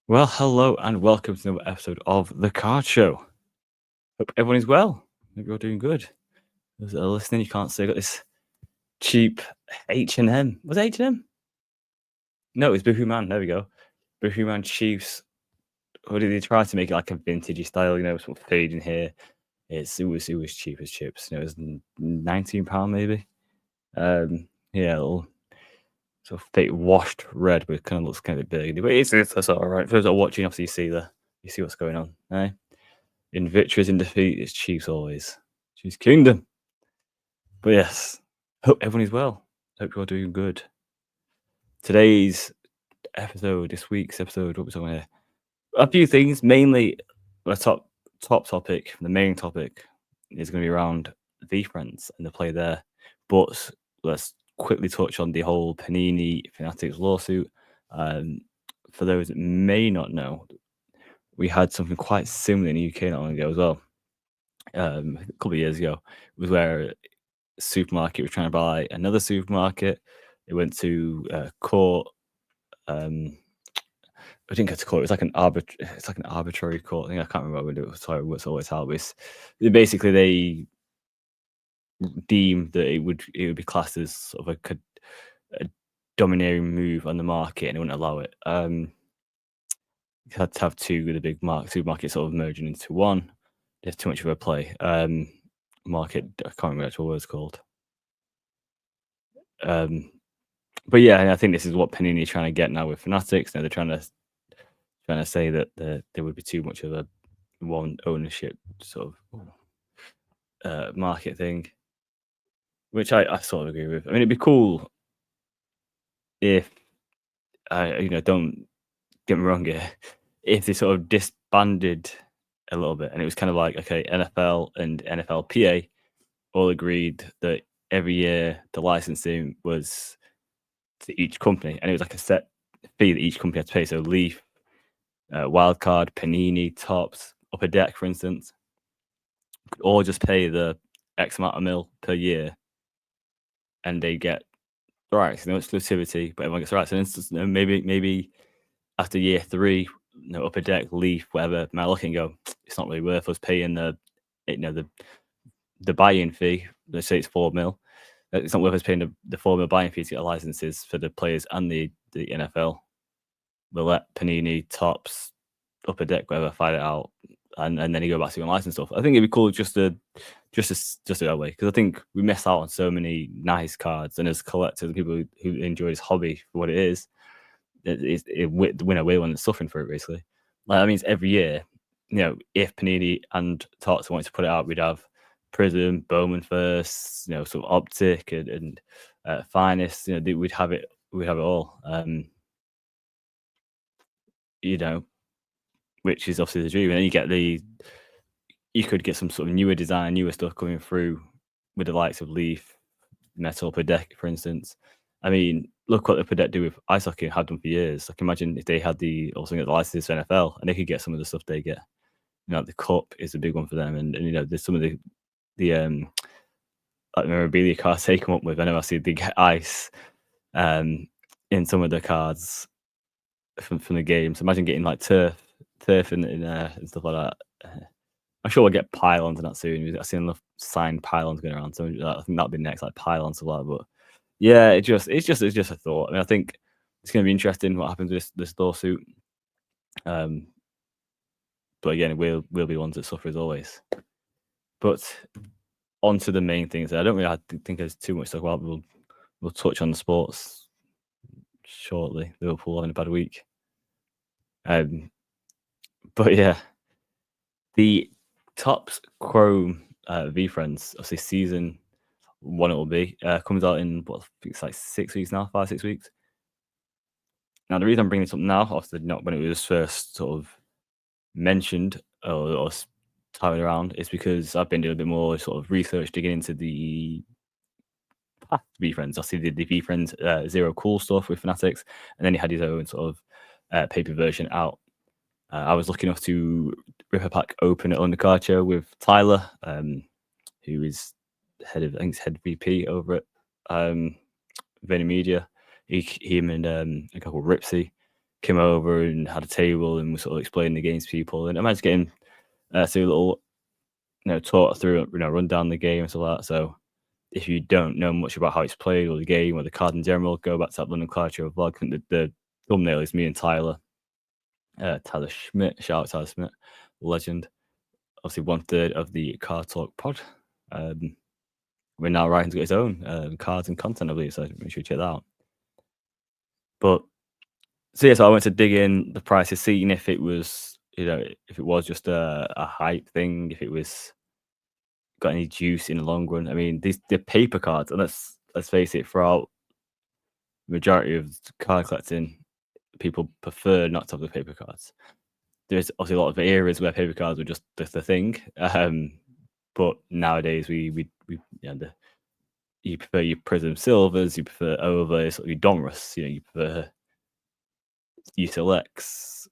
Well, hello and welcome to another episode of The Card Show. Hope everyone is well. Hope you're doing good. Those that are listening, you can't say I got this cheap H&M. Was it H&M? No, it's Boohoo Man. There we go. Boohoo Man Chiefs. What did they try to make it like a vintagey style, sort of fading here. It was cheap as chips. It was £19 maybe. Yeah, a little sort of fake washed red, but it kind of looks kind of big. But that's all right. For those that are watching, obviously you see what's going on. Eh? In victories and defeat, it's Chiefs always. Chiefs Kingdom. But yes, hope everyone is well. Hope you're doing good. Today's episode, this week's episode, what we're talking here. A few things, mainly the top topic, the main topic is going to be around Veefriends and the play there. But let's quickly touch on the whole Panini Fanatics lawsuit. For those that may not know, we had something quite similar in the UK not long ago as well. A couple of years ago, was where a supermarket was trying to buy another supermarket. It went to court. I didn't get to court. It was like It's like an arbitrary court. I can't remember what it was. Sorry, what's always how it was. Basically, they deemed that it would be classed as sort of a domineering move on the market, and they wouldn't allow it. You had to have two of the big supermarkets sort of merging into one. There's too much of a play. Market. I can't remember what it's called. But yeah, I think this is what Panini is trying to get now with Fanatics. Now they're trying to say that there would be too much of a one ownership sort of market thing, which I sort of agree with. I mean, it'd be cool if don't get me wrong here, if they sort of disbanded a little bit, and it was kind of like, okay, NFL and NFLPA all agreed that every year the licensing was to each company, and it was like a set fee that each company had to pay. So Leaf, Wildcard, Panini, Tops, Upper Deck, for instance, could all just pay the X amount of mil per year, and they get the rights, no exclusivity, but everyone gets the rights. And instance, maybe after year 3, Upper Deck, Leaf, whatever, might look and go, it's not really worth us paying the buy-in fee. Let's say it's 4 mil. It's not worth us paying the 4 mil buy-in fee to get licenses for the players and the NFL. We'll let Panini, Tops, Upper Deck, whatever, fight it out, and then you go back to your license stuff. I think it'd be cool just to that way, because I think we miss out on so many nice cards, and as collectors, people who enjoy this hobby for what it is, the winner way one that's suffering for it basically. Like, that means every year, if Panini and Tots wanted to put it out, we'd have Prism, Bowman first, sort of Optic and Finest. We'd have it all. Which is obviously the dream. And then you could get some sort of newer design, newer stuff coming through with the likes of Leaf, Metal, Per Deck, for instance. I mean, look what the Per Deck do with ice hockey, have done for years. Like, imagine if they had also get the licenses for NFL, and they could get some of the stuff they get. The cup is a big one for them, and there's some of the like memorabilia cards they come up with. I know I see they get ice in some of the cards from the game. So imagine getting like turf and stuff like that. I'm sure we'll get pylons and that soon. I've seen enough signed pylons going around, so I think that'll be next, like pylons and stuff like that. But yeah, it's just a thought. I mean, I think it's going to be interesting what happens with this lawsuit. But again, we'll be the ones that suffer as always. But on to the main things. I don't really think there's too much to talk about. We'll touch on the sports shortly. Liverpool having a bad week. But yeah, the Topps Chrome Veefriends, obviously season 1 it will be, comes out in I think it's like 6 weeks now, 5-6 weeks. Now the reason I'm bringing this up now, obviously not when it was first sort of mentioned or touted around, is because I've been doing a bit more sort of research, digging into the past Veefriends. I see the Veefriends Zero Cool stuff with Fanatics, and then he had his own sort of paper version out. I was lucky enough to rip a pack open at Undercard Show with Tyler, who is head VP over at VaynerMedia. Him and a couple Ripsy. came over and had a table and was sort of explaining the games to people. And I managed to get him to a little, talk through, run down the game and stuff like that. So if you don't know much about how it's played or the game or the card in general, go back to that London Card Show vlog. I think the thumbnail is me and Tyler Schmidt. Shout out Tyler Schmidt, legend. Obviously, 1/3 of the Card Talk pod. We're now writing to get his own cards and content, I believe. So make sure you check that out. But so yeah, so I went to dig in the prices, seeing if it was, if it was just a hype thing, if it was got any juice in the long run. I mean, the paper cards, and let's face it, throughout the majority of card collecting, people prefer not to have the paper cards. There's obviously a lot of eras where paper cards were just the thing, but nowadays you prefer your Prism Silvers, you prefer Overs, or your Donruss, you prefer your Selects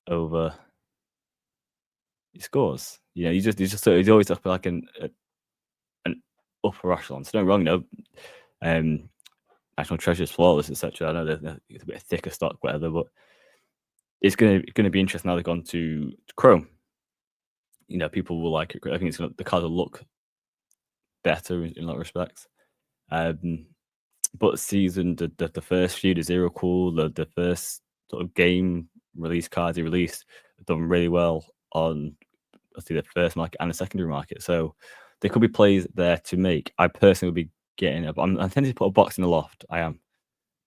over your Scores. You just sort of always have like an upper echelon. So don't get me wrong, National Treasures, Flawless, etc. I know it's a bit thicker stock, whatever, but it's gonna be interesting how they've gone to Chrome. People will like it. I think the cards will look better in a lot of respects. But season the first few, the Zero Cool, the first sort of game release cards he released have done really well on obviously the first market and the secondary market. So there could be plays there to make. I personally would be getting it. I'm intending to put a box in the loft. I'm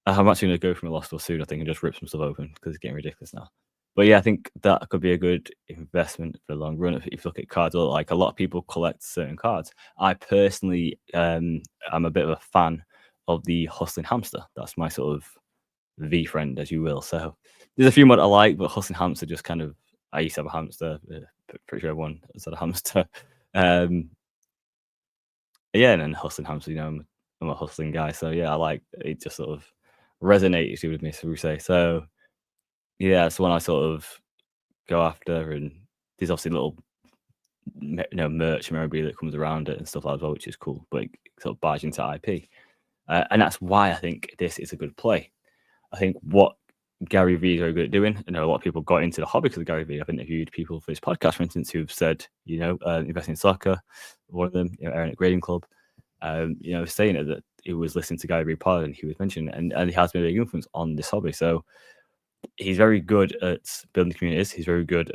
actually going to go from a loft store soon, I think, and just rip some stuff open because it's getting ridiculous now. But yeah, I think that could be a good investment for the long run. If you look at cards, like a lot of people collect certain cards. I personally am a bit of a fan of the Hustling Hamster. That's my sort of V friend, as you will. So there's a few more I like, but Hustling Hamster just kind of. I used to have a hamster. Pretty sure everyone has had a hamster. Yeah, and then Hustling Hamster. I'm a hustling guy, so yeah, I like it. Just sort of resonates with me, so we say. So yeah, it's one I sort of go after, and there's obviously little merch memorabilia that comes around it and stuff like that as well, which is cool. But it sort of buys into IP, and that's why I think this is a good play. I think what Gary Vee is very good at doing. I know a lot of people got into the hobby because of Gary Vee. I've interviewed people for his podcast, for instance, who've said, investing in soccer. One of them, Aaron at Grading Club, saying it that he was listening to Gary Vee pod and he was mentioning it, and he has been a big influence on this hobby. So he's very good at building communities. He's very good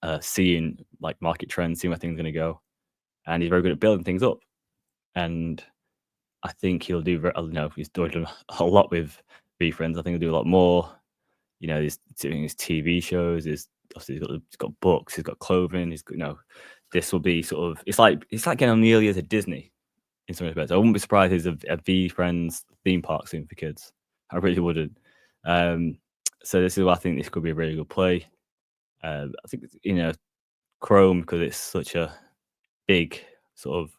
at seeing like market trends, seeing where things are going to go, and he's very good at building things up. And I think he'll do. He's done a lot with Veefriends. I think he'll do a lot more. He's doing his TV shows. Obviously he's got books. He's got clothing. This will be sort of. It's like getting on nearly as a Disney in some respects. I wouldn't be surprised if there's a Veefriends theme park soon for kids. I really wouldn't. So this is why I think this could be a really good play. I think Chrome, because it's such a big sort of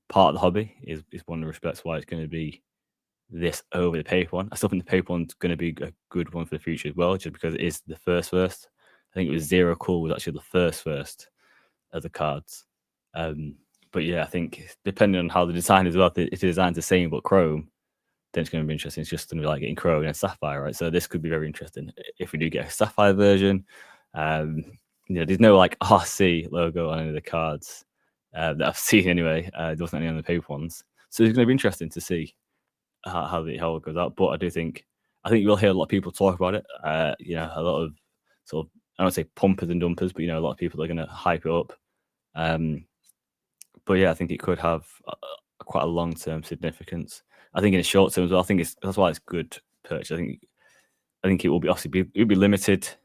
part of the hobby, is one of the respects why it's going to be this over the paper one. I still think the paper one's going to be a good one for the future as well, just because it is the first. I think it was Zero Cool was actually the first of the cards. But yeah, I think depending on how the design is, well, if the design's the same but Chrome, then it's going to be interesting. It's just going to be like getting Chrome and Sapphire, right? So this could be very interesting if we do get a Sapphire version. There's no like RC logo on any of the cards that I've seen anyway. There wasn't any on the paper ones, so it's going to be interesting to see how it goes out. But I think you will hear a lot of people talk about it. A lot of sort of, I don't say pumpers and dumpers, but a lot of people are going to hype it up. But yeah, I think it could have quite a long-term significance. I think in the short term as well. I think that's why it's good purchase. I think it will be it'll be limited-ish.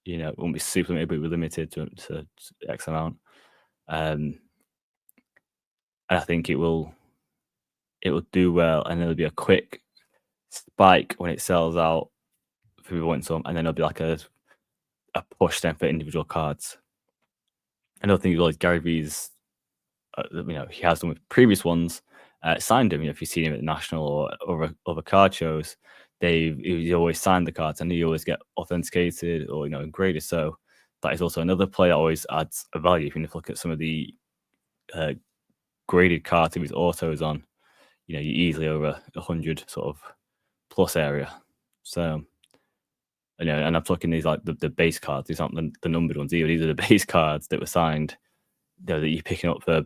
It won't be super limited, but it'll be limited to X amount. And I think it will do well, and there'll be a quick spike when it sells out for people wanting some, and then there'll be like a push then for individual cards. I don't think like Gary Vee's, he has done with previous ones, signed him. If you've seen him at the National or other card shows, he always signed the cards, and he always get authenticated or graded. So that is also another play that always adds a value. If you look at some of the graded cards with his autos on, you're easily over 100 sort of plus area. So, and I'm talking these like the base cards. These aren't the numbered ones either. These are the base cards that were signed, that you're picking up for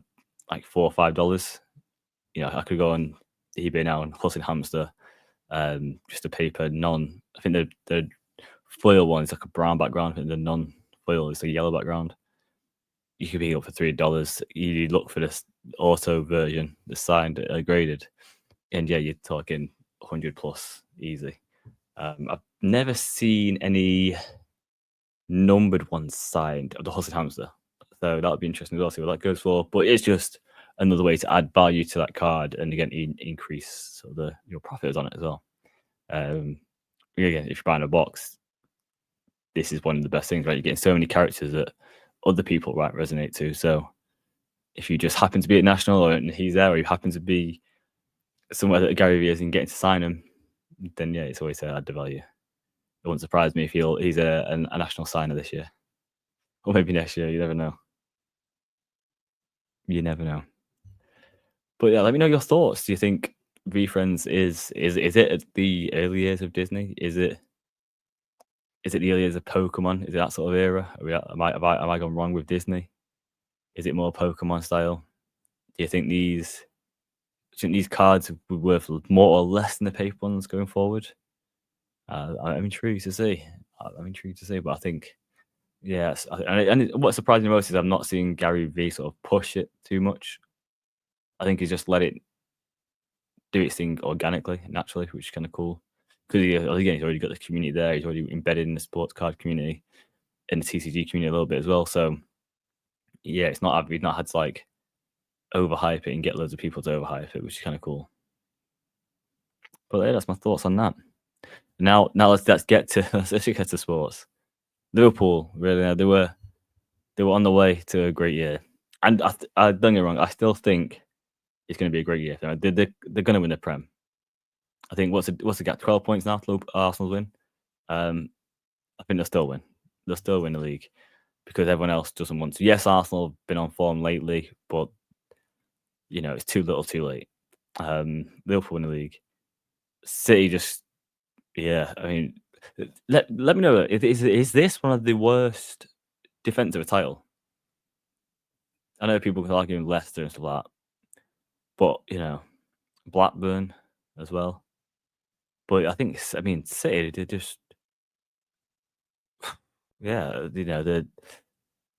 like $4 or $5. I could go on eBay now and plus in Hamster, just a paper non. I think the foil one is like a brown background. I think the non foil is a yellow background. You could pick it up for $3. You look for this auto version, the signed, graded, and yeah, you're talking 100 plus easy. I've never seen any numbered ones signed of the Hussey Hamster, so that'll be interesting as well. See what that goes for. But it's just another way to add value to that card and again increase sort of your profits on it as well. Again, if you're buying a box, this is one of the best things, right? You're getting so many characters that other people resonate to. So if you just happen to be at National or he's there, or you happen to be somewhere that Gary Vee is and getting to sign him, then yeah, it's always to add the value. It wouldn't surprise me if he's a national signer this year, or maybe next year. You never know. You never know. But yeah, let me know your thoughts. Do you think Veefriends is it at the early years of Disney? Is it the early years of Pokemon? Is it that sort of era? Am I gone wrong with Disney? Is it more Pokemon style? Do you think these cards would be worth more or less than the paper ones going forward? I'm intrigued to see. But I think yes. And what surprised me most is I'm not seeing Gary Vee sort of push it too much. I think he's just let it do its thing organically, naturally, which is kind of cool. Because again, he's already got the community there. He's already embedded in the sports card community, in the TCG community a little bit as well. So yeah, we've not had to like overhype it and get loads of people to overhype it, which is kind of cool. But yeah, that's my thoughts on that. Now let's get to sports. Liverpool, really, they were on the way to a great year, and I don't get me wrong, I still think it's going to be a great year. They're going to win the Prem. I think what's the gap? 12 points now. Arsenal win. I think they'll still win. They'll still win the league because everyone else doesn't want to. Yes, Arsenal have been on form lately, but it's too little, too late. Liverpool win the league. City just, yeah. I mean, let me know. Is this one of the worst defensive of a title? I know people can argue with Leicester and stuff like that, but Blackburn as well. But I think, City, they just, yeah, they're going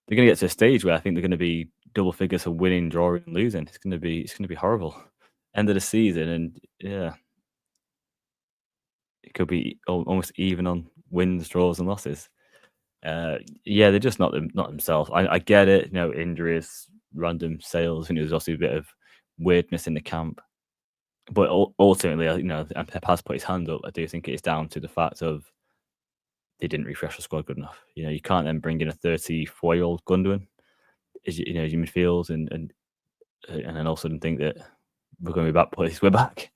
to get to a stage where I think they're going to be double figures for winning, drawing, and losing. It's going to be horrible. End of the season, and yeah, it could be almost even on wins, draws, and losses. Yeah, they're just not themselves. I get it. Injuries, random sales. I think there's also a bit of weirdness in the camp. But ultimately, Pep has put his hand up. I do think it is down to the fact of they didn't refresh the squad good enough. You can't then bring in a 34-year-old Gundogan as your midfield and then all of a sudden think that we're going to be back. Please, we're back.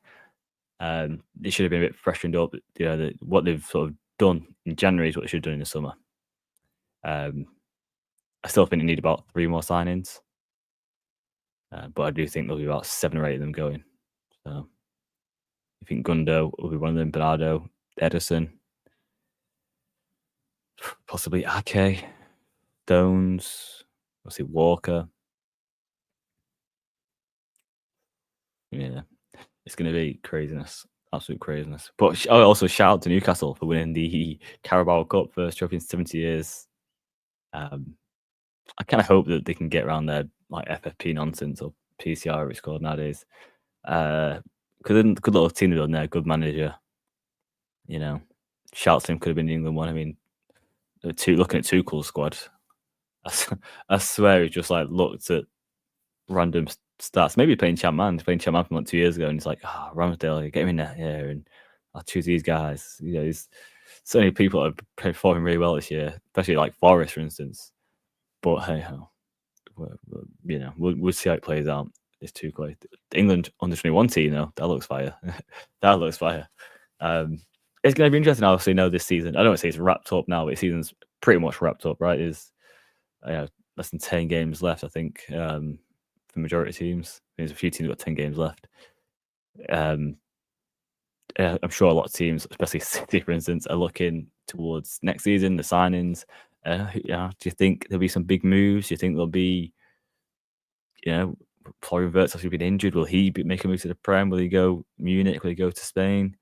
It should have been a bit freshened up. What they've sort of done in January is what they should have done in the summer. I still think they need about 3 more signings, but I do think there'll be about 7 or 8 of them going. So I think Gundo will be one of them. Bernardo, Edison, possibly Ake, Stones, obviously Walker. Yeah, it's going to be craziness, absolute craziness. But also shout out to Newcastle for winning the Carabao Cup, first trophy in 70 years. I kind of hope that they can get around their like FFP nonsense or PCR it's called nowadays. Because good little team they've done there, good manager. Shout to him, could have been the England one. I mean, looking at Tuchel's squad, I swear he just like looked at random stats. Maybe playing Champ Man from like 2 years ago, and he's like, Ramsdale, get him in there, yeah, and I'll choose these guys. There's so many people that are performing really well this year, especially like Forest, for instance. But hey ho, we'll see how it plays out. It's too close. The England under 21 team, though, that looks fire. That looks fire. It's going to be interesting. Obviously, this season. I don't want to say it's wrapped up now, but the season's pretty much wrapped up, right? There's less than 10 games left, I think, for the majority of teams. There's a few teams got 10 games left. I'm sure a lot of teams, especially City, for instance, are looking towards next season, the signings. Do you think there'll be some big moves? Do you think there'll be, you know, Florian Wirtz obviously been injured. Will he make a move to the Prem? Will he go Munich? Will he go to Spain?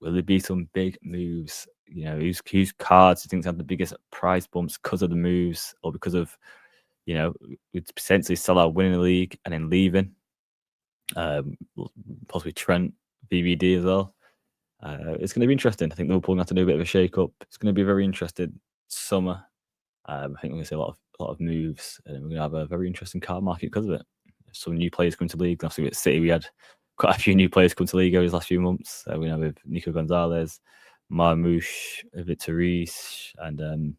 Will there be some big moves? Whose cards do you think have the biggest price bumps because of the moves or because of, would potentially sell out winning the league and then leaving? Possibly Trent, VVD as well. It's going to be interesting. I think Liverpool have to do a bit of a shake up. It's going to be a very interesting summer. I think we're going to see a lot of moves, and we're going to have a very interesting card market because of it. Some new players come to the league. Obviously, with City, we had quite a few new players come to the league over these last few months. We know with Nico Gonzalez, Marmoush, Vittorice, and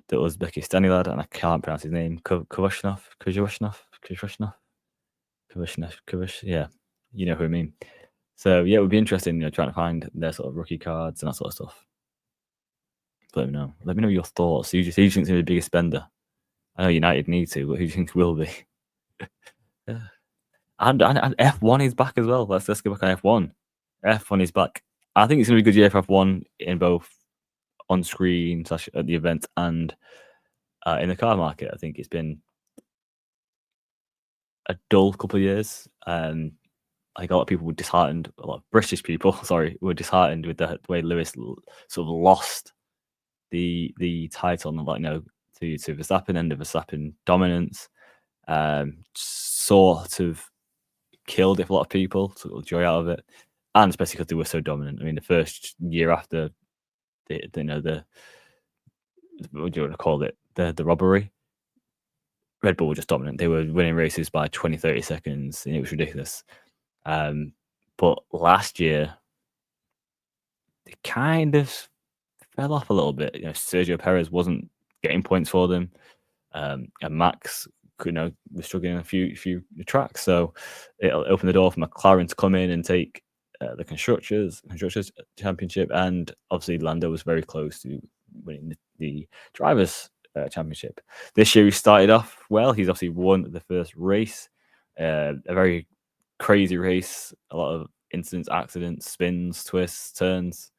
the Uzbekistani lad, and I can't pronounce his name. Kvashnov. Yeah, you know who I mean. So yeah, it would be interesting, trying to find their sort of rookie cards and that sort of stuff. Let me know. Let me know your thoughts. Who do you think's going to be the biggest spender? I know United need to, but who do you think will be? Yeah. And F1 is back as well. Let's go back on F1. F1 is back. I think it's going to be a good year for F1 in both on screen / at the event and in the car market. I think it's been a dull couple of years. I think a lot of people were disheartened. A lot of British people, were disheartened with the way Lewis sort of lost the title, to Verstappen, and the Verstappen dominance. Sort of killed it for a lot of people, took the joy out of it, and especially because they were so dominant. I mean, the first year after the what do you want to call it, the robbery, Red Bull were just dominant. They were winning races by 20, 30 seconds, and it was ridiculous. But last year, they kind of fell off a little bit. Sergio Perez wasn't getting points for them, and Max, was struggling in a few tracks. So it'll open the door for McLaren to come in and take the constructors championship, and obviously Lando was very close to winning the drivers championship. This year he started off well. He's obviously won the first race, a very crazy race, a lot of incidents, accidents, spins, twists, turns,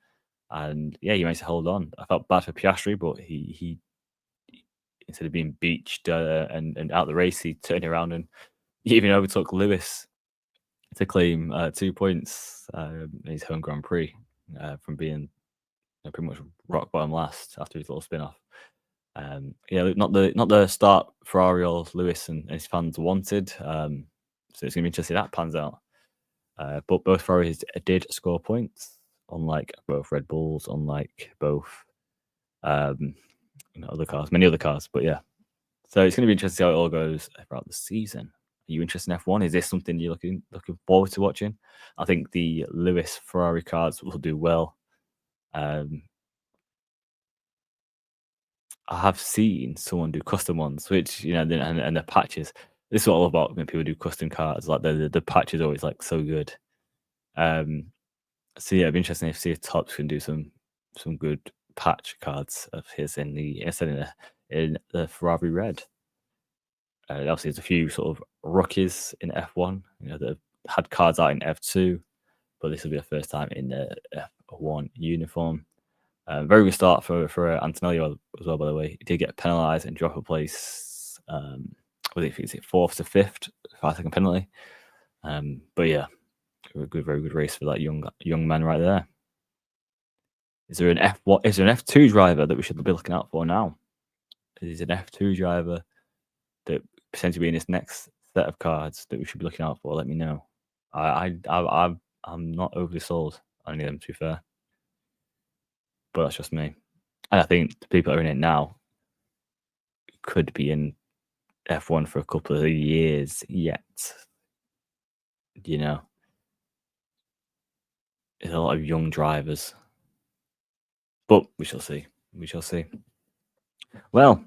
and yeah, he managed to hold on. I felt bad for Piastri, but he instead of being beached and out the race, he turned around and he even overtook Lewis to claim 2 points in his home Grand Prix from being pretty much rock bottom last after his little spin off. Not the start Ferrari or Lewis and his fans wanted. So it's going to be interesting how that pans out. But both Ferraris did score points, unlike both Red Bulls, unlike both other cars, many other cars. But yeah, so it's going to be interesting to see how it all goes throughout the season. Are you interested in F1? Is this something you're looking forward to watching? I think the Lewis Ferrari cars will do well. I have seen someone do custom ones, which and the patches. This is what I love about when people do custom cars. Like the patch is always like so good. So yeah, it'd be interesting to see if Topps can do some good patch cards of his in the Ferrari red. Obviously, there's a few sort of rookies in F1, that have had cards out in F2, but this will be the first time in the F1 uniform. Very good start for Antonelli as well, by the way. He did get penalised and drop a place. Is it 4th to 5th, 5-second penalty? But yeah, very good race for that young man right there. Is there an F2 driver that we should be looking out for now? Is an F2 driver that potentially be in this next set of cards that we should be looking out for? Let me know. I'm not overly sold on any of them, to be fair, but that's just me. And I think the people that are in it now could be in F1 for a couple of years yet. There's a lot of young drivers, but we shall see. Well,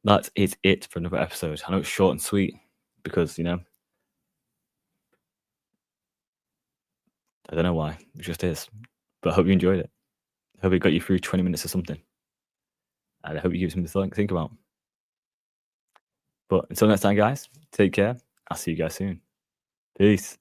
that is it for another episode. I know it's short and sweet because I don't know why. It just is. But I hope you enjoyed it. I hope it got you through 20 minutes or something. And I hope you give something to think about. But until next time, guys, take care. I'll see you guys soon. Peace.